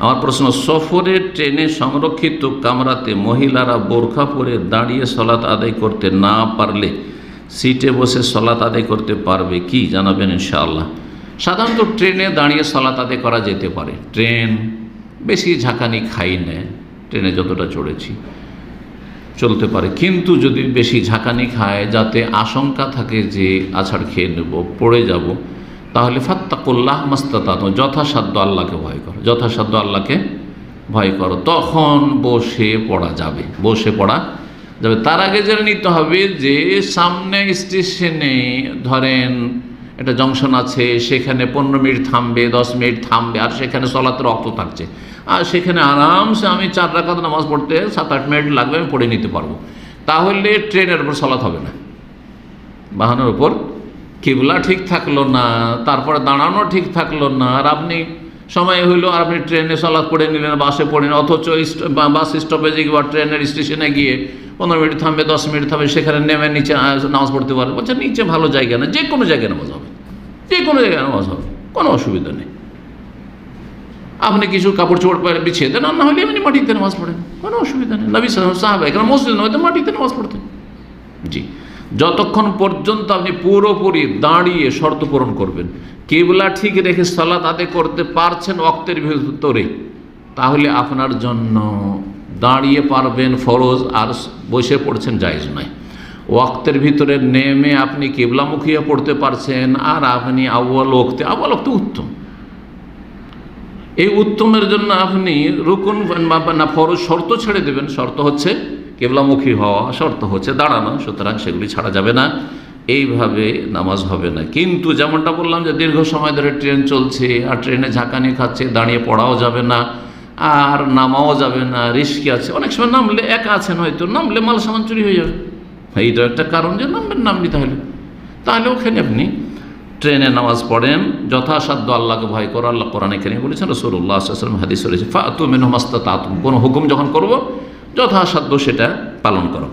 আমার প্রশ্ন, সফরে ট্রেনে সংরক্ষিত কামরাতে মহিলারা বোরখা পরে দাঁড়িয়ে সলাত আদায় করতে না পারলে সিটে বসে সলাত আদায় করতে পারবে কি, জানাবেন ইনশাআল্লাহ। সাধারণত ট্রেনে দাঁড়িয়ে সলাত আদায় করা যেতে পারে। ট্রেন বেশি ঝাঁকানি খাই না, ট্রেনে যতটা চড়েছি চলতে পারে। কিন্তু যদি বেশি ঝাঁকানি খায়, যাতে আশঙ্কা থাকে যে আছাড় খেয়ে নেব, পড়ে যাব, তাহলে ফাত্তাকুল্লাহ মাস্তাতাত, যথাসাধ্য আল্লাহকে ভয় করো, যথাসাধ্য আল্লাহকে ভয় করো। তখন বসে পড়া যাবে, বসে পড়া যাবে। তার আগে জেনে নিতে হবে যে সামনে স্টেশনে ধরেন একটা জংশন আছে, সেখানে 15 মিনিট থামবে, 10 মিনিট থামবে, আর সেখানে সলাতের রক্ত থাকছে, আর সেখানে আরামসে আমি 4 রাকাত নামাজ পড়তে 7-8 মিনিট লাগবে, আমি পড়ে নিতে পারবো। তাহলে ট্রেনের উপর সলাত হবে না। বাহনের উপর কিবলা ঠিক থাকলো না, তারপরে দাঁড়ানো ঠিক থাকলো না, আর আপনি সময় হইলো আর আপনি ট্রেনে সলাত পড়ে নিলেন, বাসে পড়ে নিলেন, অথচ বাস স্টপেজে বা ট্রেনের স্টেশনে গিয়ে 15 মিনিট থামবে, 10 মিনিট থামবে, সেখানে নেমে নিচে নামাজ পড়তে পারবে। বলছে নিচে ভালো জায়গা না, যে কোনো জায়গায় নামাজ হবে, যে কোনো জায়গায় নামাজ হবে, কোনো অসুবিধা নেই। আপনি কিছু কাপড় চোপড় বিছিয়ে দেন, আর না হলে এমনি মাটিতে নামাজ পড়েন, কোনো অসুবিধা নেই। নবী সাহাবায়ে কেরাম মসজিদ নয়তো মাটিতে নামাজ পড়তেন। জি, যতক্ষণ পর্যন্ত আপনি পুরোপুরি দাঁড়িয়ে শর্ত পূরণ করবেন, কিবলা ঠিক রেখে সালাত আদায় করতে পারছেন ওয়াক্তের ভিতরে, তাহলে আপনার জন্য দাঁড়িয়ে পারবেন ফরজ, আর বসে পড়ছেন জায়েজ নয়। ওয়াক্তের ভিতরে নেমে আপনি কিবলামুখীও পড়তে পারছেন, আর আপনি আউয়াল ওয়াক্তে উত্তম। এই উত্তমের জন্য আপনি রুকুন না ফরজ শর্ত ছেড়ে দেবেন। শর্ত হচ্ছে কিবলামুখী হওয়া, শর্ত হচ্ছে দাঁড়ানো, সুতরাং সেগুলি ছাড়া যাবে না। এইভাবে নামাজ হবে না। কিন্তু যেমনটা বললাম যে দীর্ঘ সময় ধরে ট্রেন চলছে, আর ট্রেনে ঝাঁকানি খাচ্ছে, দাঁড়িয়ে পড়াও যাবে না, আর নামাও যাবে না, রিস্কি আছে। অনেক সময় নামলে, একা আছেন হয়তো, নামলে মাল সামান চুরি হয়ে যাবে, এইটা একটা কারণ যে নামবি। তাহলে ওখানে আপনি ট্রেনে নামাজ পড়েন, যথাসাধ্য আল্লাহকে ভয় করো। আল্লাহ কোরআনে কারীমে বলেছেন, রাসূলুল্লাহ সাল্লাল্লাহু আলাইহি ওয়াসাল্লাম হাদিস রয়েছে, ফাতু মিনহু মাস্তাতাতুম, কোনো হুকুম যখন করব যথাসাধ্য সেটা পালন করো।